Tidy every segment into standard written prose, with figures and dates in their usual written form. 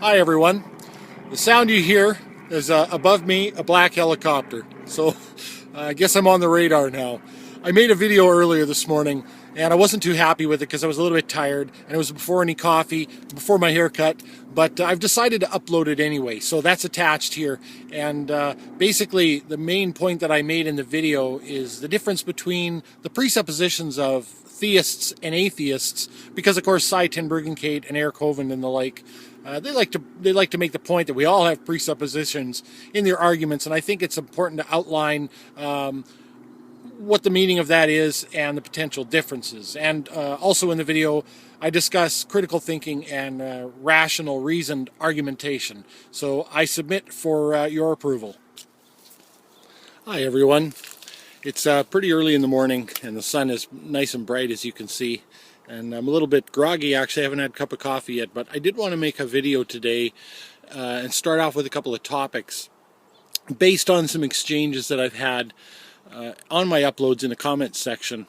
Hi everyone. The sound you hear is above me a black helicopter. So I guess I'm on the radar now. I made a video earlier this morning and I wasn't too happy with it because I was a little bit tired and it was before any coffee, before my haircut, but I've decided to upload it anyway. So that's attached here. And basically the main point that I made in the video is the difference between the presuppositions of theists and atheists, because of course Cy ten Bruggencate and Eric Hovind and the like, they like to make the point that we all have presuppositions in their arguments, and I think it's important to outline what the meaning of that is and the potential differences. And also in the video, I discuss critical thinking and rational, reasoned argumentation. So I submit for your approval. Hi everyone. It's pretty early in the morning and the sun is nice and bright, as you can see. And I'm a little bit groggy, actually. I haven't had a cup of coffee yet, but I did want to make a video today and start off with a couple of topics based on some exchanges that I've had on my uploads in the comments section.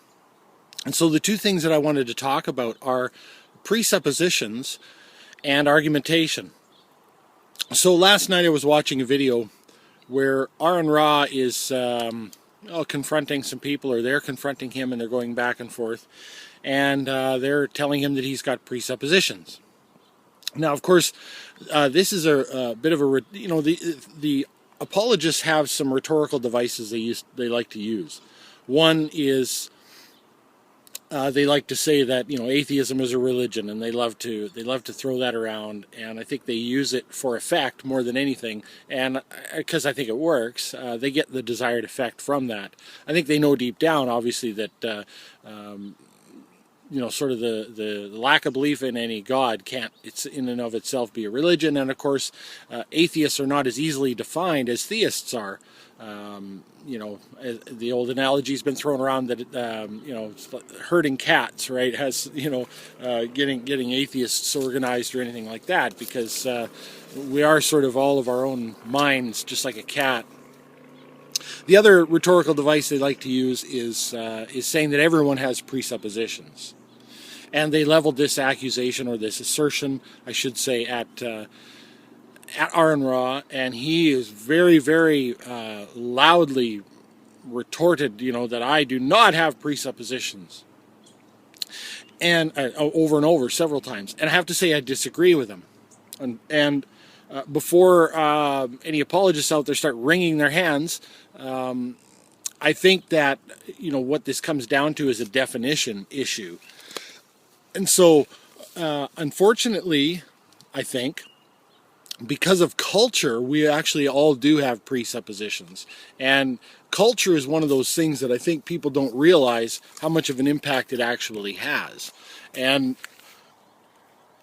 And so the two things that I wanted to talk about are presuppositions and argumentation. So last night I was watching a video where Aaron Ra is confronting some people, or they're confronting him and they're going back and forth, and they're telling him that he's got presuppositions. Now, of course, this is a bit of a, the apologists have some rhetorical devices they like to use. One is they like to say that atheism is a religion, and they love to throw that around, and I think they use it for effect more than anything, and because I think it works, they get the desired effect from that. I think they know deep down, obviously, that sort of the lack of belief in any God can't, it's in and of itself, be a religion. And of course, atheists are not as easily defined as theists are. The old analogy's been thrown around that herding cats, right, has getting atheists organized or anything like that, because we are sort of all of our own minds, just like a cat. The other rhetorical device they like to use is saying that everyone has presuppositions. And they leveled this accusation, or this assertion, I should say, at Aaron Ra, and he is very, very loudly retorted, that I do not have presuppositions, and over and over several times. And I have to say I disagree with him. And before any apologists out there start wringing their hands, I think that what this comes down to is a definition issue. And so, unfortunately, I think, because of culture, we actually all do have presuppositions. And culture is one of those things that I think people don't realize how much of an impact it actually has. And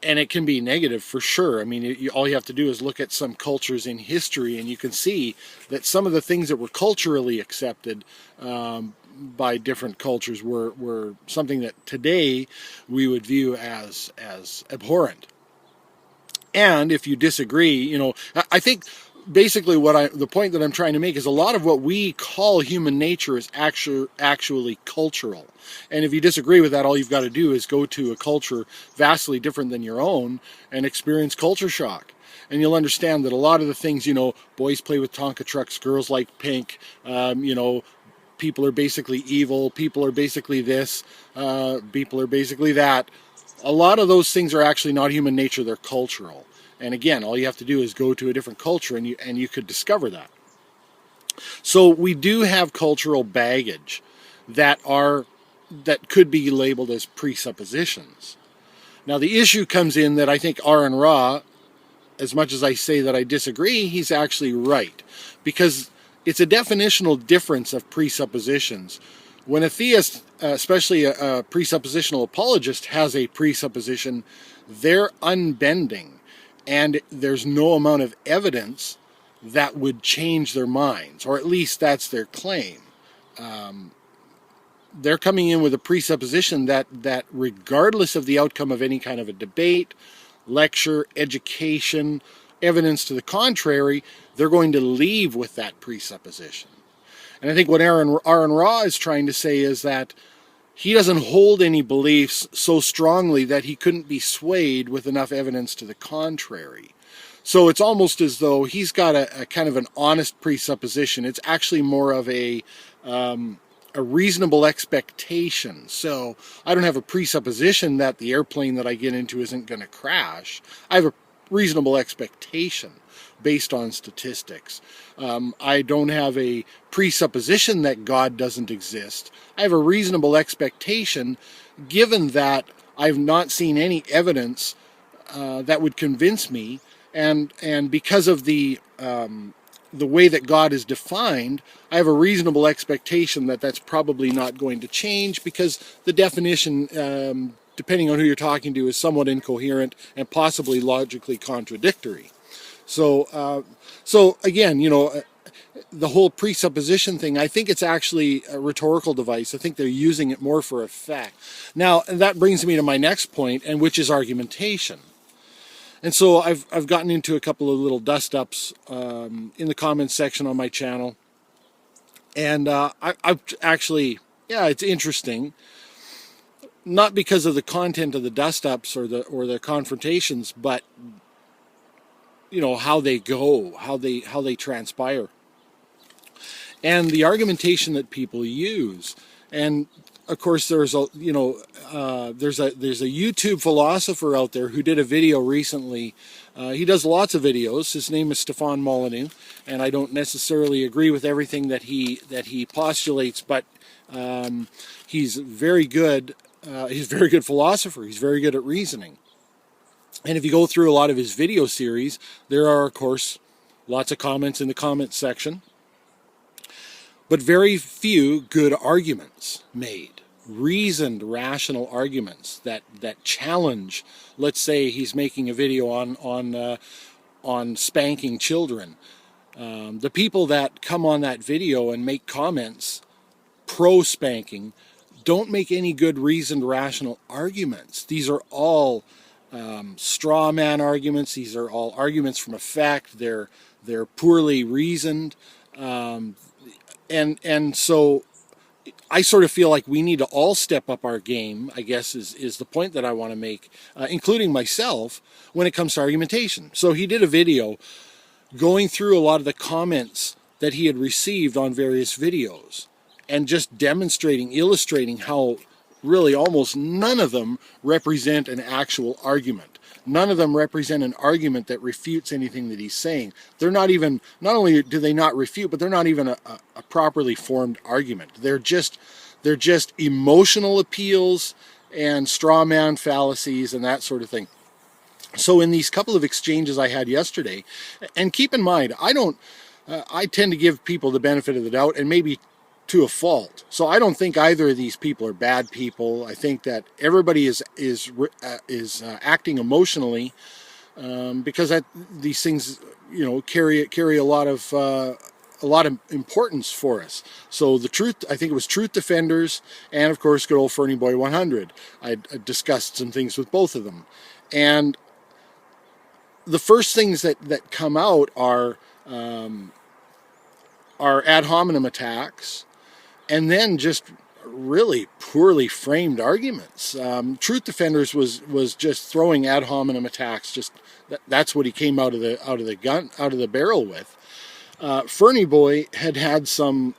it can be negative for sure. I mean, all you have to do is look at some cultures in history, and you can see that some of the things that were culturally accepted by different cultures were something that today we would view as abhorrent. And if you disagree, I think basically the point that I'm trying to make is a lot of what we call human nature is actually cultural. And if you disagree with that, all you've got to do is go to a culture vastly different than your own and experience culture shock. And you'll understand that a lot of the things, boys play with Tonka trucks, girls like pink, people are basically evil, people are basically this, people are basically that. A lot of those things are actually not human nature, they're cultural. And again, all you have to do is go to a different culture and you could discover that. So we do have cultural baggage that could be labeled as presuppositions. Now the issue comes in that I think Aaron Ra, as much as I say that I disagree, he's actually right. Because it's a definitional difference of presuppositions. When a theist, especially a presuppositional apologist, has a presupposition, they're unbending, and there's no amount of evidence that would change their minds, or at least that's their claim. They're coming in with a presupposition that regardless of the outcome of any kind of a debate, lecture, education, evidence to the contrary, they're going to leave with that presupposition. And I think what Aaron Ra is trying to say is that he doesn't hold any beliefs so strongly that he couldn't be swayed with enough evidence to the contrary. So it's almost as though he's got a kind of an honest presupposition. It's actually more of a reasonable expectation. So I don't have a presupposition that the airplane that I get into isn't going to crash. I have a reasonable expectation based on statistics. I don't have a presupposition that God doesn't exist. I have a reasonable expectation given that I've not seen any evidence that would convince me, and because of the way that God is defined, I have a reasonable expectation that that's probably not going to change, because the definition, depending on who you're talking to, is somewhat incoherent and possibly logically contradictory. So again, the whole presupposition thing, I think it's actually a rhetorical device. I think they're using it more for effect. Now, that brings me to my next point, and which is argumentation. And so I've gotten into a couple of little dust-ups in the comments section on my channel. And I've actually, yeah, it's interesting. Not because of the content of the dust-ups or the confrontations, but how they go, how they transpire, and the argumentation that people use. And of course, there's a YouTube philosopher out there who did a video recently. He does lots of videos. His name is Stefan Molyneux, and I don't necessarily agree with everything that he postulates, but he's very good. He's a very good philosopher. He's very good at reasoning. And if you go through a lot of his video series, there are, of course, lots of comments in the comments section, but very few good arguments made. Reasoned, rational arguments that challenge. Let's say he's making a video on spanking children. The people that come on that video and make comments pro spanking don't make any good reasoned, rational arguments. These are all straw man arguments. These are all arguments from a fact. They're poorly reasoned, and so I sort of feel like we need to all step up our game, I guess is the point that I want to make, including myself, when it comes to argumentation. So he did a video going through a lot of the comments that he had received on various videos and just illustrating how really almost none of them represent an actual argument. None of them represent an argument that refutes anything that he's saying. They're not only do they not refute, but they're not even a properly formed argument. They're just emotional appeals and straw man fallacies and that sort of thing. So in these couple of exchanges I had yesterday, and keep in mind, I tend to give people the benefit of the doubt, and maybe to a fault. So I don't think either of these people are bad people. I think that everybody is acting emotionally because these things, carry a lot of importance for us. So the truth, I think it was Truth Defenders, and of course good old Fernie Boy 100. I discussed some things with both of them, and the first things that come out are ad hominem attacks, and then just really poorly framed arguments. Truth Defenders was just throwing ad hominem attacks. Just that's what he came out of the barrel with. Fernie Boy had some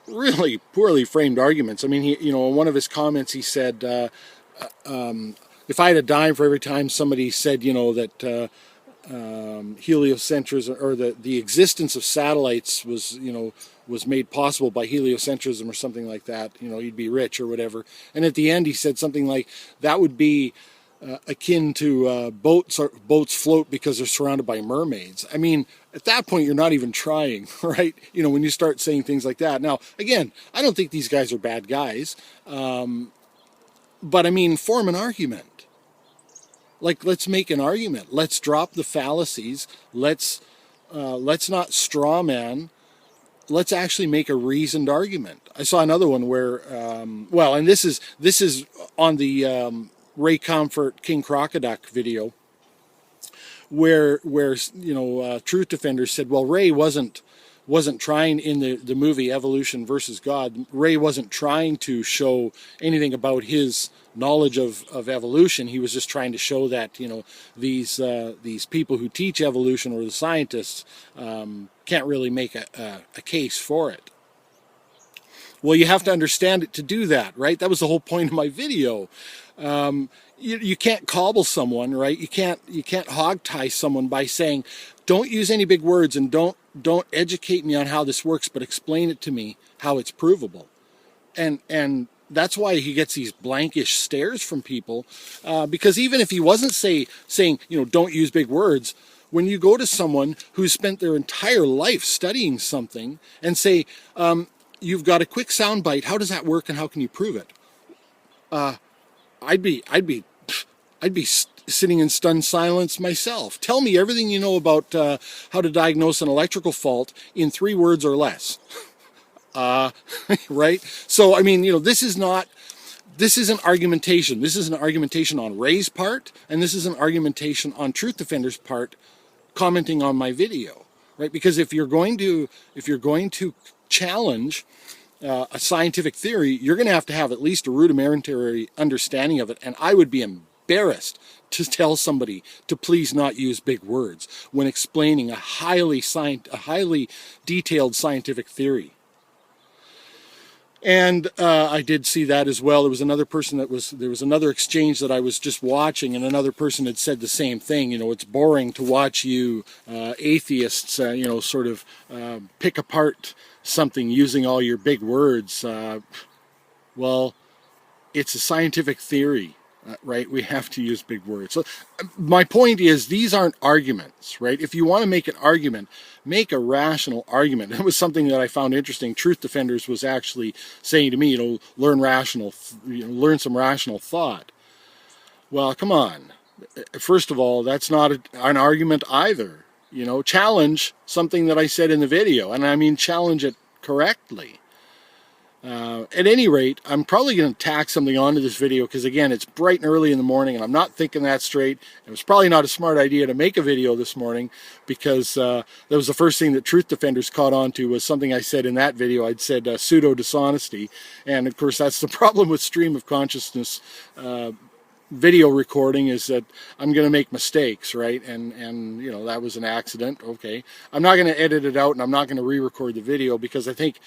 really poorly framed arguments. I mean, in one of his comments he said, if I had a dime for every time somebody said, that heliocentrism, or the existence of satellites was made possible by heliocentrism or something like that, you'd be rich or whatever. And at the end he said something like that would be akin to boats float because they're surrounded by mermaids. I mean, at that point you're not even trying, right? When you start saying things like that. Now, again, I don't think these guys are bad guys, but I mean, form an argument. Like, let's make an argument. Let's drop the fallacies. Let's not straw man. Let's actually make a reasoned argument. I saw another one where, and this is on the Ray Comfort King Crocoduck video, where Truth Defenders said, well, Ray wasn't wasn't trying, in the movie Evolution versus God, Ray wasn't trying to show anything about his knowledge of evolution. He was just trying to show that, you know, these people who teach evolution, or the scientists, can't really make a case for it. Well, you have to understand it to do that, right? That was the whole point of my video. You can't cobble someone, right? You can't hogtie someone by saying, don't use any big words, and don't educate me on how this works, but explain it to me how it's provable. And that's why he gets these blankish stares from people, because even if he wasn't saying, you know, don't use big words, when you go to someone who's spent their entire life studying something and say, you've got a quick soundbite, how does that work and how can you prove it? I'd be sitting in stunned silence myself. Tell me everything you know about how to diagnose an electrical fault in 3 words or less. Right? So, I mean, you know, this isn't argumentation. This is an argumentation on Ray's part, and this is an argumentation on Truth Defender's part, commenting on my video, right? Because if you're going to challenge a scientific theory, you're going to have at least a rudimentary understanding of it. And I would be embarrassed to tell somebody to please not use big words when explaining a highly detailed scientific theory. And I did see that as well. There was another person there was another exchange that I was just watching, and another person had said the same thing. You know, it's boring to watch you atheists, you know, sort of pick apart something using all your big words. Well, it's a scientific theory, right? We have to use big words. So my point is, these aren't arguments, right? If you want to make an argument, make a rational argument. It was something that I found interesting. Truth Defenders was actually saying to me, you know, learn some rational thought. Well, come on. First of all, that's not an argument either. You know, challenge something that I said in the video, and I mean challenge it correctly. At any rate, I'm probably going to tack something onto this video because, again, it's bright and early in the morning and I'm not thinking that straight. It was probably not a smart idea to make a video this morning because that was the first thing that Truth Defenders caught on to, was something I said in that video. I'd said pseudo-dishonesty, and of course that's the problem with stream of consciousness video recording, is that I'm going to make mistakes, right? And you know, that was an accident. Okay, I'm not going to edit it out, and I'm not going to re-record the video because I think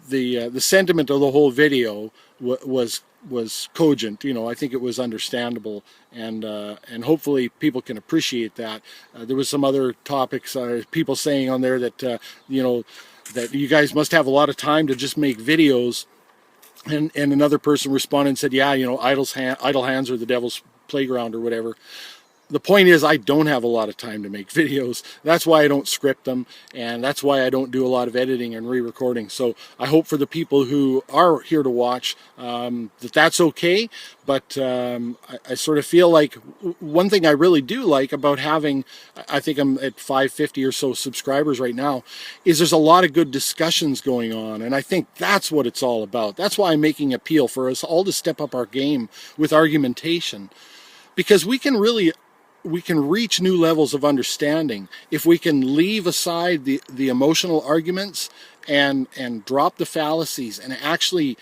the sentiment of the whole video was cogent. You know, I think it was understandable, and hopefully people can appreciate that. There was some other topics, people saying on there that you know, that you guys must have a lot of time to just make videos. And another person responded and said, yeah, you know, idle hands are the devil's playground or whatever. The point is, I don't have a lot of time to make videos. That's why I don't script them, and that's why I don't do a lot of editing and re-recording. So I hope for the people who are here to watch that's okay. But I sort of feel like one thing I really do like about having, I think I'm at 550 or so subscribers right now, is there's a lot of good discussions going on, and I think that's what it's all about. That's why I'm making an appeal for us all to step up our game with argumentation, because we can reach new levels of understanding if we can leave aside the emotional arguments and drop the fallacies and actually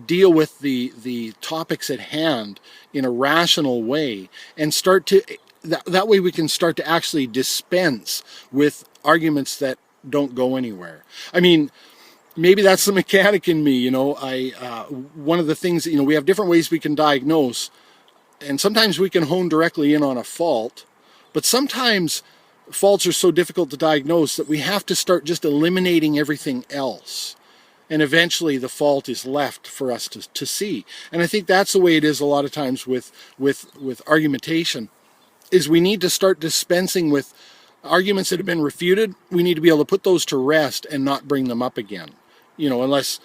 deal with the topics at hand in a rational way, and start to that way we can start to actually dispense with arguments that don't go anywhere. I mean, maybe that's the mechanic in me, you know. One of the things that, you know, we have different ways we can diagnose. And sometimes we can hone directly in on a fault, but sometimes faults are so difficult to diagnose that we have to start just eliminating everything else. And eventually the fault is left for us to see. And I think that's the way it is a lot of times with argumentation, is we need to start dispensing with arguments that have been refuted. We need to be able to put those to rest and not bring them up again, you know, unless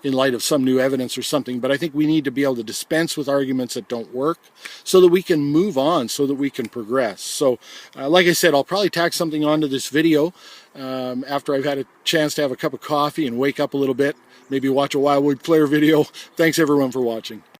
in light of some new evidence or something. But I think we need to be able to dispense with arguments that don't work so that we can move on, so that we can progress. So like I said, I'll probably tack something onto this video after I've had a chance to have a cup of coffee and wake up a little bit, maybe watch a Wildwood Claire video. Thanks everyone for watching.